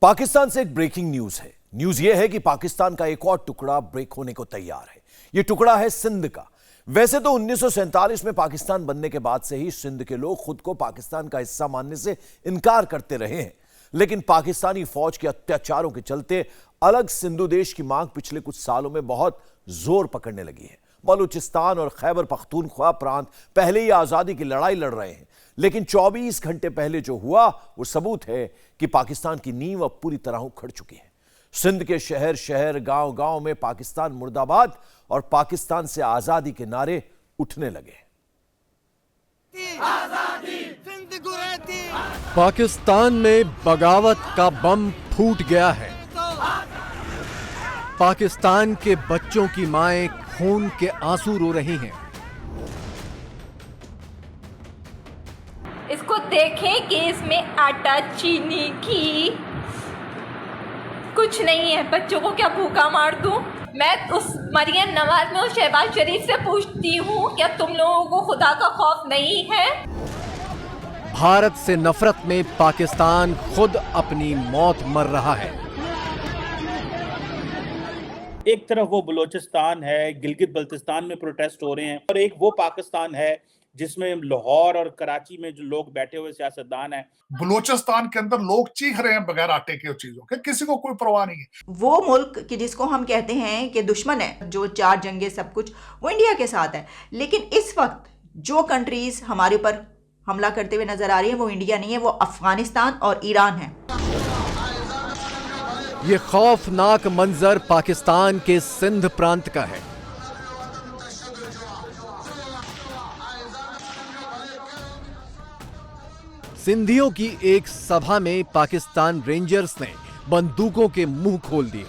पाकिस्तान से एक breaking news है। न्यूज यह है कि पाकिस्तान का एक और टुकड़ा ब्रेक होने को तैयार है। यह टुकड़ा है सिंध का। वैसे तो 1947 में पाकिस्तान बनने के बाद से ही सिंध के लोग खुद को पाकिस्तान का हिस्सा मानने से इनकार करते रहे हैं, लेकिन पाकिस्तानी फौज के अत्याचारों के चलते अलग सिंधु देश की मांग पिछले कुछ सालों में बहुत जोर पकड़ने लगी है। बलूचिस्तान और खैबर पख्तूनख्वा प्रांत पहले ही आजादी की लड़ाई लड़ रहे हैं, लेकिन 24 घंटे पहले जो हुआ वो सबूत है कि पाकिस्तान की नींव अब पूरी तरह उखड़ चुकी है। सिंध के शहर शहर गांव गांव में पाकिस्तान मुर्दाबाद और पाकिस्तान से आजादी के नारे उठने लगे। पाकिस्तान में बगावत का बम फूट गया है। पाकिस्तान के बच्चों की माएं खून के आंसू रो रही हैं। इसको देखें कि इसमें आटा चीनी घी कुछ नहीं है। बच्चों को क्या भूखा मार दूं? मैं उस मरियम नवाज में उस शहबाज शरीफ से पूछती हूँ, क्या तुम लोगों को खुदा का खौफ नहीं है? भारत से नफरत में पाकिस्तान खुद अपनी मौत मर रहा है। एक तरफ वो बलूचिस्तान है, गिलगित बल्तिस्तान में प्रोटेस्ट हो रहे हैं, और एक वो पाकिस्तान है जिसमें लाहौर और कराची में जो लोग बैठे हुए सियासतदान हैं। बलूचिस्तान के अंदर लोग चीख रहे हैं बगैर आटे के चीजों के, किसी को कोई परवाह नहीं है। वो मुल्क कि जिसको हम कहते हैं कि दुश्मन है, जो 4 जंगे सब कुछ, वो इंडिया के साथ है। लेकिन इस वक्त जो कंट्रीज हमारे ऊपर हमला करते हुए नजर आ रही है वो इंडिया नहीं है, वो अफगानिस्तान और ईरान है। ये खौफनाक मंजर पाकिस्तान के सिंध प्रांत का है। सिंधियों की एक सभा में पाकिस्तान रेंजर्स ने बंदूकों के मुंह खोल दिए।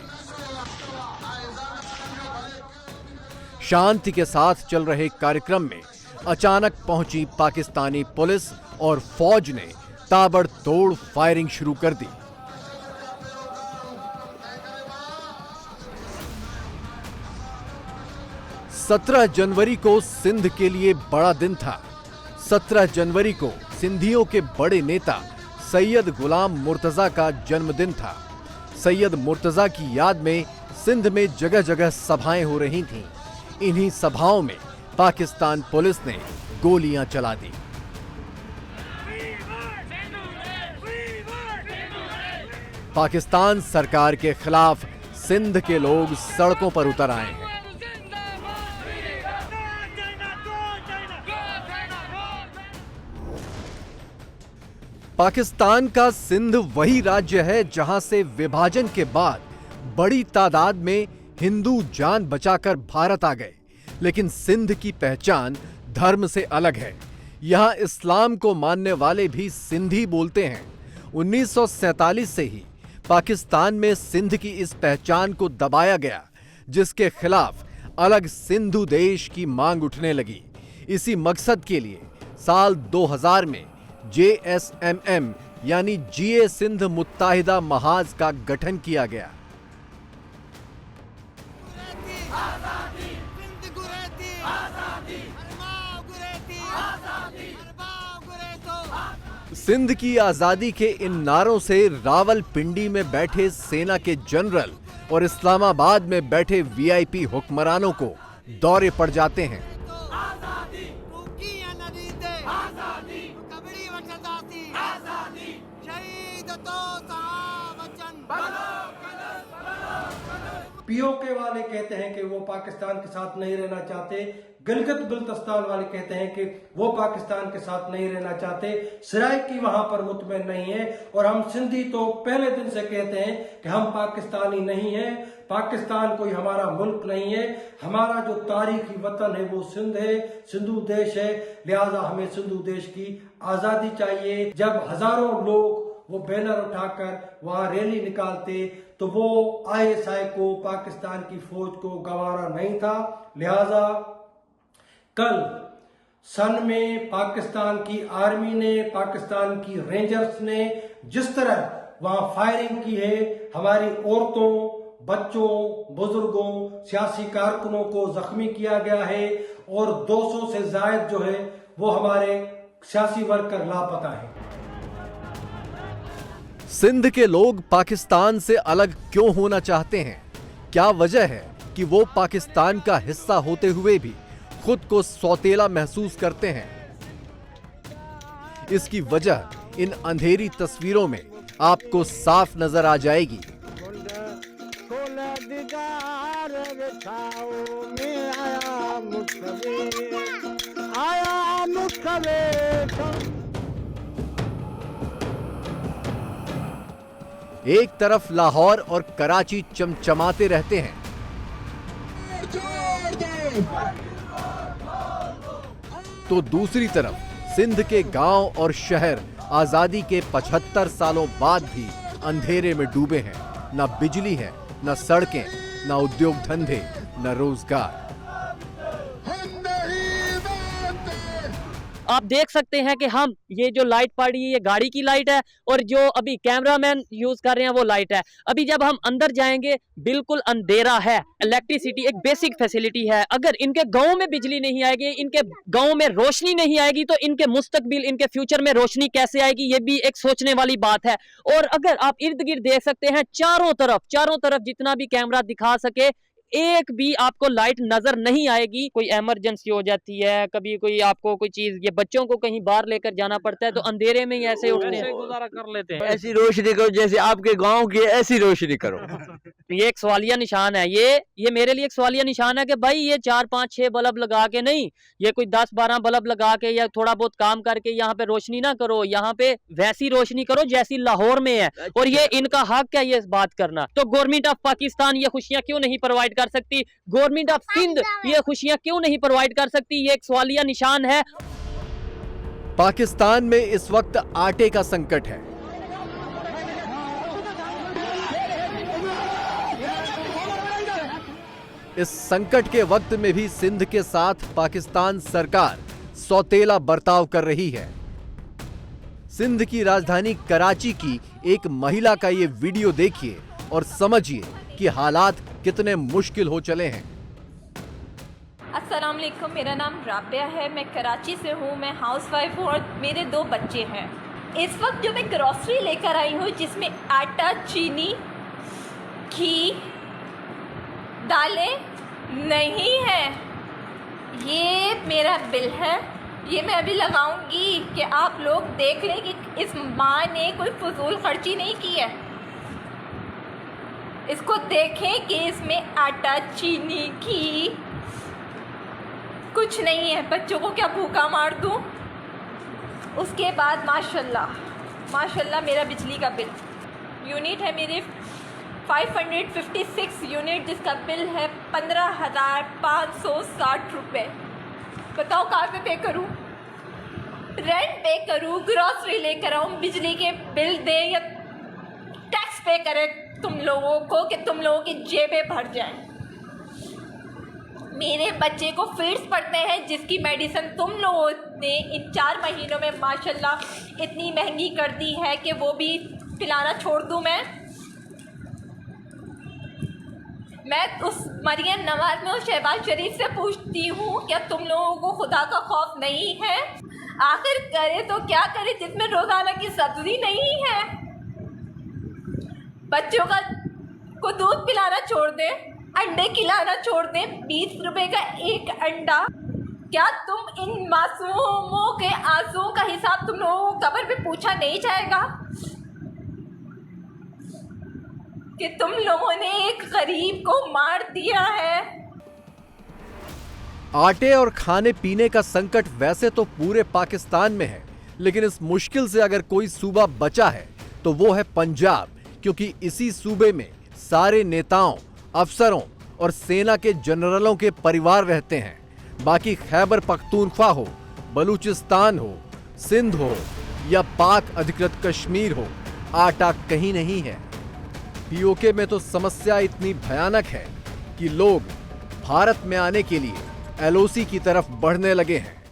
शांति के साथ चल रहे कार्यक्रम में अचानक पहुंची पाकिस्तानी पुलिस और फौज ने ताबड़तोड़ फायरिंग शुरू कर दी। सत्रह जनवरी को सिंध के लिए बड़ा दिन था। 17 जनवरी को सिंधियों के बड़े नेता सैयद गुलाम मुर्तजा का जन्मदिन था। सैयद मुर्तजा की याद में सिंध में जगह जगह सभाएं हो रही थीं। इन्हीं सभाओं में पाकिस्तान पुलिस ने गोलियां चला दी। पाकिस्तान सरकार के खिलाफ सिंध के लोग सड़कों पर उतर आए हैं। पाकिस्तान का सिंध वही राज्य है जहां से विभाजन के बाद बड़ी तादाद में हिंदू जान बचाकर भारत आ गए, लेकिन सिंध की पहचान धर्म से अलग है। यहां इस्लाम को मानने वाले भी सिंधी बोलते हैं। 1947 से ही पाकिस्तान में सिंध की इस पहचान को दबाया गया, जिसके खिलाफ अलग सिंधु देश की मांग उठने लगी। इसी मकसद के लिए साल 2000 में JSMM यानी जीए सिंध मुत्ताहिदा महाज का गठन किया गया। सिंध की आजादी के इन नारों से रावलपिंडी में बैठे सेना के जनरल और इस्लामाबाद में बैठे VIP हुक्मरानों को दौरे पड़ जाते हैं। POK वाले कहते हैं कि वो पाकिस्तान के साथ नहीं रहना चाहते। गिलगित बल्तिस्तान वाले कहते हैं कि वो पाकिस्तान के साथ नहीं रहना चाहते। सराइकी वहां पर मुतमईन नहीं है। और हम सिंधी तो पहले दिन से कहते हैं कि हम पाकिस्तानी नहीं हैं। पाकिस्तान कोई हमारा मुल्क नहीं है। हमारा जो तारीखी वतन है वो सिंध है, सिंधु देश है। लिहाजा हमें सिंधु देश की आजादी चाहिए। जब हजारों लोग वो बैनर उठाकर वहां रैली निकालते तो वो ISI को, पाकिस्तान की फौज को गंवारा नहीं था। लिहाजा कल सन में पाकिस्तान की आर्मी ने, पाकिस्तान की रेंजर्स ने जिस तरह वहां फायरिंग की है, हमारी औरतों, बच्चों, बुजुर्गों, सियासी कारकुनों को जख्मी किया गया है और 200 से ज्यादा जो है वो हमारे सियासी वर्कर लापता है। सिंध के लोग पाकिस्तान से अलग क्यों होना चाहते हैं? क्या वजह है कि वो पाकिस्तान का हिस्सा होते हुए भी खुद को सौतेला महसूस करते हैं? इसकी वजह इन अंधेरी तस्वीरों में आपको साफ नजर आ जाएगी। एक तरफ लाहौर और कराची चमचमाते रहते हैं, तो दूसरी तरफ सिंध के गांव और शहर आजादी के 75 सालों बाद भी अंधेरे में डूबे हैं। न बिजली है, न सड़कें, न उद्योग धंधे, न रोजगार। आप देख सकते हैं कि हम ये जो लाइट पड़ रही है ये गाड़ी की लाइट है और जो अभी कैमरामैन यूज कर रहे हैं वो लाइट है। अभी जब हम अंदर जाएंगे बिल्कुल अंधेरा है। इलेक्ट्रिसिटी एक बेसिक फैसिलिटी है। अगर इनके गांव में बिजली नहीं आएगी, इनके गांव में रोशनी नहीं आएगी तो इनके मुस्तकबिल, इनके फ्यूचर में रोशनी कैसे आएगी, ये भी एक सोचने वाली बात है। और अगर आप इर्द गिर्द देख सकते हैं चारों तरफ जितना भी कैमरा दिखा सके, एक भी आपको लाइट नजर नहीं आएगी। कोई इमरजेंसी हो जाती है, कभी कोई आपको कोई चीज, ये बच्चों को कहीं बाहर लेकर जाना पड़ता है तो अंधेरे में ही ऐसे उठने गुजारा कर लेते हैं। ऐसी रोशनी करो जैसे आपके गांव की, ऐसी रोशनी करो। ये एक सवालिया निशान है। ये मेरे लिए एक सवालिया निशान है कि भाई ये 4, 5, 6 बल्ब लगा के नहीं, ये कोई 10, 12 बल्ब लगा के या थोड़ा बहुत काम करके यहाँ पे रोशनी ना करो। यहाँ पे वैसी रोशनी करो जैसी लाहौर में है। और ये इनका हक है ये बात करना। तो गवर्नमेंट ऑफ पाकिस्तान ये खुशियां क्यों नहीं प्रोवाइड कर सकती? गवर्नमेंट ऑफ सिंध ये खुशियां क्यों नहीं प्रोवाइड कर सकती? ये एक सवालिया निशान है। पाकिस्तान में इस वक्त आटे का संकट है। इस संकट के वक्त में भी सिंध के साथ पाकिस्तान सरकार सौतेला बर्ताव कर रही है। सिंध की राजधानी कराची की एक महिला का ये वीडियो देखिए और समझिए कि हालात कितने मुश्किल हो चले हैं। अस्सलाम वालेकुम, मेरा नाम राबिया है, मैं कराची से हूँ। मैं हाउसवाइफ हूँ और मेरे 2 बच्चे हैं। इस वक्त जो मैं ग्रॉसरी लेकर आई हूँ जिसमें आटा, चीनी, घी, दालें नहीं है, ये मेरा बिल है। ये मैं अभी लगाऊंगी कि आप लोग देख लें कि इस माँ ने कोई फजूल खर्ची नहीं की है। इसको देखें कि इसमें आटा, चीनी, घी कुछ नहीं है। बच्चों को क्या भूखा मार दूँ? उसके बाद माशाल्लाह मेरा बिजली का बिल यूनिट है मेरे 556 यूनिट, जिसका बिल है 15,560 रुपये। बताओ कहाँ से पे करूँ? रेंट पे करूँ, ग्रॉसरी लेकर आऊँ, बिजली के बिल दें या टैक्स पे करें तुम लोगों को कि तुम लोगों की जेबें भर जाएं। मेरे बच्चे को फीड्स पड़ते हैं जिसकी मेडिसिन तुम लोगों ने इन 4 महीनों में माशाल्लाह इतनी महंगी कर दी है कि वो भी पिलाना छोड़ दूं। मैं उस मरियम नवाज में उस शहबाज शरीफ से पूछती हूँ, क्या तुम लोगों को खुदा का खौफ नहीं है? आखिर करे तो क्या करे जिसमें रोजाना की सब्जी नहीं है। बच्चों को दूध पिलाना छोड़ दें, अंडे खिलाना छोड़ दें। 20 रुपए का एक अंडा। क्या तुम इन मासूमों के आंसुओं का हिसाब तुम लोगों को कब्र में पूछा नहीं जाएगा कि तुम लोगों ने एक गरीब को मार दिया है? आटे और खाने पीने का संकट वैसे तो पूरे पाकिस्तान में है, लेकिन इस मुश्किल से अगर कोई सूबा बचा है तो वो है पंजाब, क्योंकि इसी सूबे में सारे नेताओं, अफसरों और सेना के जनरलों के परिवार रहते हैं। बाकी खैबर पख्तूनख्वा हो, बलूचिस्तान हो, सिंध हो या पाक अधिकृत कश्मीर हो, आटा कहीं नहीं है। पीओके में तो समस्या इतनी भयानक है कि लोग भारत में आने के लिए एलओसी की तरफ बढ़ने लगे हैं।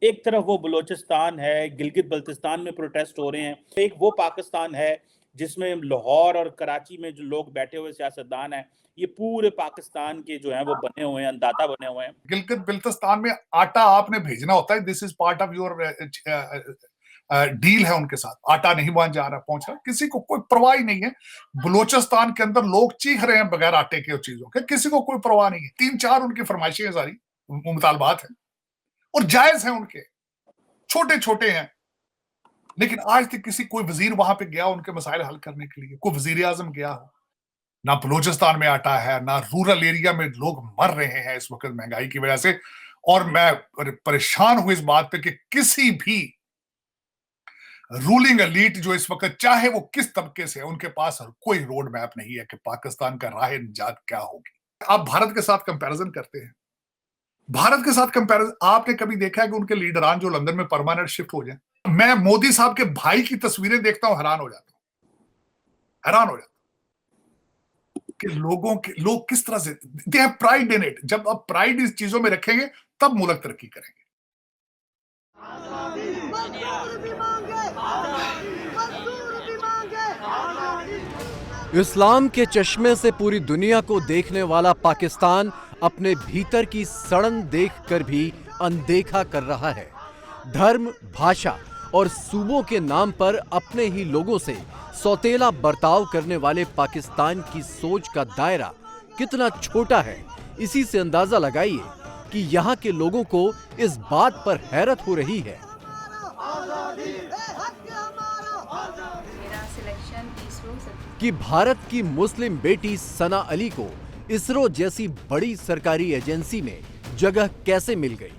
एक तरफ वो बलूचिस्तान है, गिलगित बल्तिस्तान में प्रोटेस्ट हो रहे हैं। एक वो पाकिस्तान है जिसमें लाहौर और कराची में जो लोग बैठे हुए सियासतदान हैं, ये पूरे पाकिस्तान के जो हैं वो बने हुए हैं, अंदाता बने हुए हैं। गिलगित बिल्तिस्तान में आटा आपने भेजना होता है, this is part of your deal है उनके साथ। आटा नहीं वहां जा रहा, पहुंच रहा, किसी को कोई परवाह ही नहीं है। बलूचिस्तान के अंदर लोग चीख रहे हैं बगैर आटे के चीजों के, किसी को कोई परवाह नहीं है। 3-4 उनकी फरमाइशें सारी मुतालबात हैं और जायज हैं, उनके छोटे छोटे हैं, लेकिन आज तक किसी कोई वजीर वहां पे गया उनके मसाइल हल करने के लिए? कोई वजीर आजम गया हो? ना बलूचिस्तान में आटा है, ना रूरल एरिया में लोग मर रहे हैं इस वक्त महंगाई की वजह से। और मैं परेशान हूं इस बात पे कि किसी भी रूलिंग एलीट जो इस वक्त चाहे वो किस तबके से है, उनके पास कोई रोड मैप नहीं है कि पाकिस्तान का राह निजात क्या होगी। आप भारत के साथ कंपैरिजन करते हैं, भारत के साथ कंपैरिजन, आपने कभी देखा है कि उनके लीडरान जो लंदन में परमानेंट शिफ्ट हो जाए? मैं मोदी साहब के भाई की तस्वीरें देखता हूं, हैरान हो जाता हूं, हैरान हो जाता हूं कि लोग किस तरह से, they have pride in it. जब आप प्राइड इस चीजों में रखेंगे तब मुल्क तरक्की करेंगे। इस्लाम के चश्मे से पूरी दुनिया को देखने वाला पाकिस्तान अपने भीतर की सड़न देखकर भी अनदेखा कर रहा है। धर्म, भाषा और सूबों के नाम पर अपने ही लोगों से सौतेला बर्ताव करने वाले पाकिस्तान की सोच का दायरा कितना छोटा है, इसी से अंदाजा लगाइए कि यहाँ के लोगों को इस बात पर हैरत हो रही है कि भारत की मुस्लिम बेटी सना अली को इसरो जैसी बड़ी सरकारी एजेंसी में जगह कैसे मिल गई।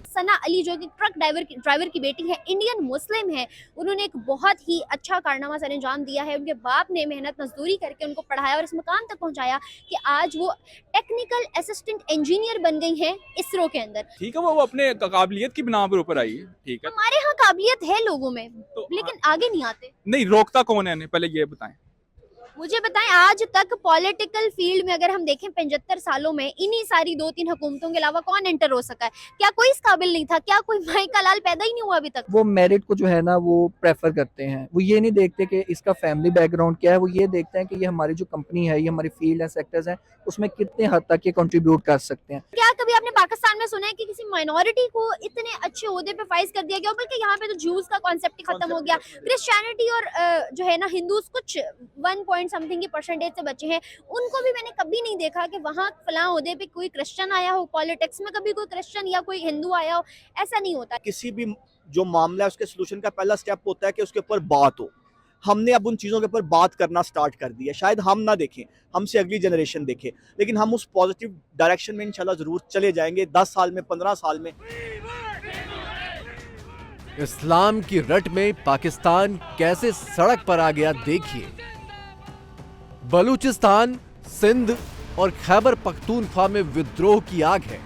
सना अली जो कि ट्रक ड्राइवर की बेटी है, इंडियन मुस्लिम है, उन्होंने एक बहुत ही अच्छा कारनामा सर अंजाम दिया है। उनके बाप ने मेहनत मजदूरी करके उनको पढ़ाया और इस मुकाम तक पहुंचाया कि आज वो टेक्निकल असिस्टेंट इंजीनियर बन गई हैं इसरो के अंदर। ठीक है, वो अपने काबिलियत की बिना पर ऊपर आई है, ठीक है। हमारे यहाँ काबिलियत है लोगों में, तो लेकिन आगे नहीं आते। नहीं, रोकता कौन है? पहले ये बताएं। मुझे बताएं, आज तक पॉलिटिकल फील्ड में अगर हम देखें 75 सालों में इन्हीं सारी 2-3 हुकूमतों के अलावा कौन एंटर हो सका है? क्या कोई इस काबिल नहीं था? क्या कोई माई का लाल पैदा ही नहीं हुआ अभी तक? वो मेरिट को जो है ना वो प्रेफर करते हैं, वो ये नहीं देखते कि इसका फैमिली बैकग्राउंड क्या है, वो ये देखते हैं कि ये हमारी जो कंपनी है, ये हमारी फील्ड है, सेक्टर्स हैं, उसमें कितने हद तक ये कंट्रीब्यूट कर सकते हैं। क्या कभी आपने पाकिस्तान में सुना है कि किसी माइनॉरिटी को इतने अच्छे ओहदे पे फाइज कर दिया गया? बल्कि यहाँ पे तो ज्यूज का कॉन्सेप्ट ही खत्म हो गया, क्रिश्चियनिटी और जो है ना हिंदूज कुछ 1 % से बचे हैं, उनको भी मैंने कभी नहीं देखा कि वहाँ फलां ओहदे पे कोई क्रिश्चियन आया हो, पॉलिटिक्स में कभी कोई क्रिश्चियन या कोई हिंदू आया हो, ऐसा नहीं होता। किसी भी जो मामला है उसके सोल्यूशन का पहला स्टेप होता है कि उसके ऊपर बात हो। हमने अब उन चीज़ों के ऊपर बात करना स्टार्ट कर दिया। शायद हम ना देखें, हमसे अगली जनरेशन देखे, लेकिन हम उस पॉजिटिव डायरेक्शन में इंशाल्लाह जरूर चले जाएंगे 10 साल में, 15 साल में। इस्लाम की रट में पाकिस्तान कैसे सड़क पर आ गया देखिए। बलूचिस्तान, सिंध और खैबर पख्तूनख्वा में विद्रोह की आग है।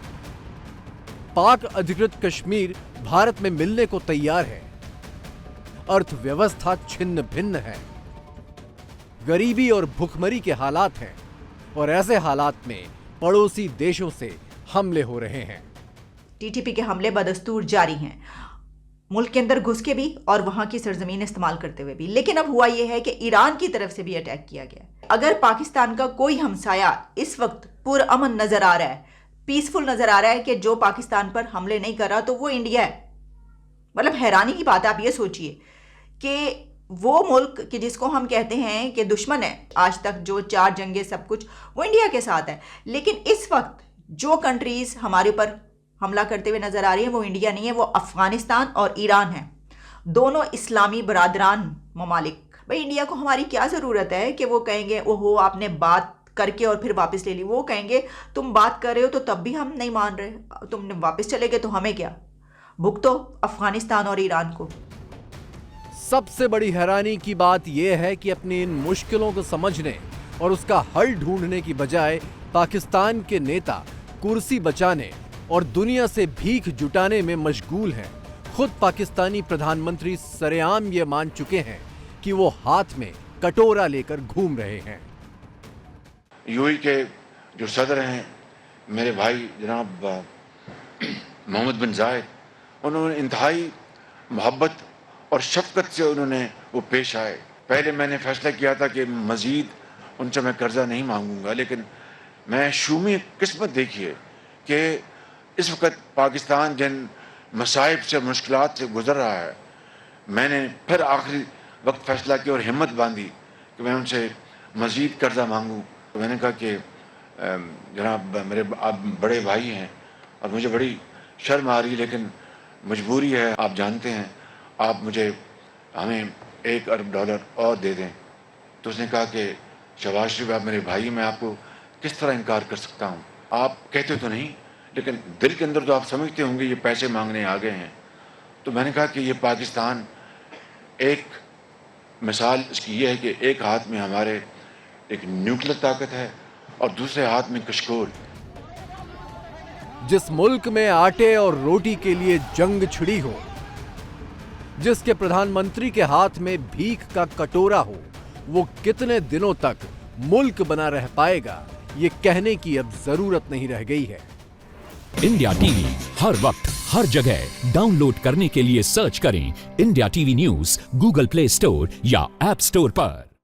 पाक अधिकृत कश्मीर भारत में मिलने को तैयार है। अर्थव्यवस्था छिन्न भिन्न है। गरीबी और भुखमरी के हालात हैं और ऐसे हालात में पड़ोसी देशों से हमले हो रहे हैं। टीटीपी के हमले बदस्तूर जारी हैं, मुल्क के अंदर घुस के भी और वहां की सरजमीन इस्तेमाल करते हुए भी। लेकिन अब हुआ यह है कि ईरान की तरफ से भी अटैक किया गया। अगर पाकिस्तान का कोई हमसाया इस वक्त पुरअमन नजर आ रहा है, पीसफुल नजर आ रहा है कि जो पाकिस्तान पर हमले नहीं कर रहा, तो वो इंडिया है। मतलब हैरानी की बात है, आप ये सोचिए कि वो मुल्क कि जिसको हम कहते हैं कि दुश्मन है, आज तक जो 4 जंगे सब कुछ, वो इंडिया के साथ है। लेकिन इस वक्त जो कंट्रीज हमारे ऊपर हमला करते हुए नजर आ रही है वो इंडिया नहीं है, वो अफगानिस्तान और ईरान है। दोनों इस्लामी बरादरान ममालिक। भाई इंडिया को हमारी क्या ज़रूरत है कि वो कहेंगे ओहो आपने बात करके और फिर वापस ले ली। वो कहेंगे तुम बात कर रहे हो तो तब भी हम नहीं मान रहे, तुमने वापस चले गए तो हमें क्या। भुगतो अफगानिस्तान और ईरान को। सबसे बड़ी हैरानी की बात यह है कि अपनी इन मुश्किलों को समझने और उसका हल ढूंढने की बजाय पाकिस्तान के नेता कुर्सी बचाने और दुनिया से भीख जुटाने में मशगूल हैं। खुद पाकिस्तानी प्रधानमंत्री सरेआम ये मान चुके हैं कि वो हाथ में कटोरा लेकर घूम रहे हैं। यूएई के जो सदर हैं मेरे भाई जनाब मोहम्मद बिन जायद, उन्होंने इंतहाई मोहब्बत और शफकत से उन्होंने वो पेश आए। पहले मैंने फैसला किया था कि मज़ीद उनसे मैं कर्जा नहीं मांगूंगा, लेकिन मैं शूमी किस्मत देखिए कि इस वक्त पाकिस्तान जिन मसाइब से, मुश्किलात से गुजर रहा है, मैंने फिर आखिरी वक्त फैसला किया और हिम्मत बांधी कि मैं उनसे मज़ीद कर्जा मांगूं। तो मैंने कहा कि जनाब मेरे आप बड़े भाई हैं और मुझे बड़ी शर्म आ रही है, लेकिन मजबूरी है, आप जानते हैं, आप मुझे हमें $1 अरब और दे दें। तो उसने कहा कि शहबाज शरीफ आप मेरे भाई, मैं आपको किस तरह इनकार कर सकता हूँ, आप कहते तो नहीं लेकिन दिल के अंदर तो आप समझते होंगे ये पैसे मांगने आ गए हैं। तो मैंने कहा कि ये पाकिस्तान, एक मिसाल इसकी ये है कि एक हाथ में हमारे एक न्यूक्लियर ताकत है और दूसरे हाथ में कशकोल। जिस मुल्क में आटे और रोटी के लिए जंग छिड़ी हो, जिसके प्रधानमंत्री के हाथ में भीख का कटोरा हो, वो कितने दिनों तक मुल्क बना रह पाएगा, ये कहने की अब जरूरत नहीं रह गई है। इंडिया टीवी हर वक्त हर जगह डाउनलोड करने के लिए सर्च करें India TV news Google play store या ऐप स्टोर पर।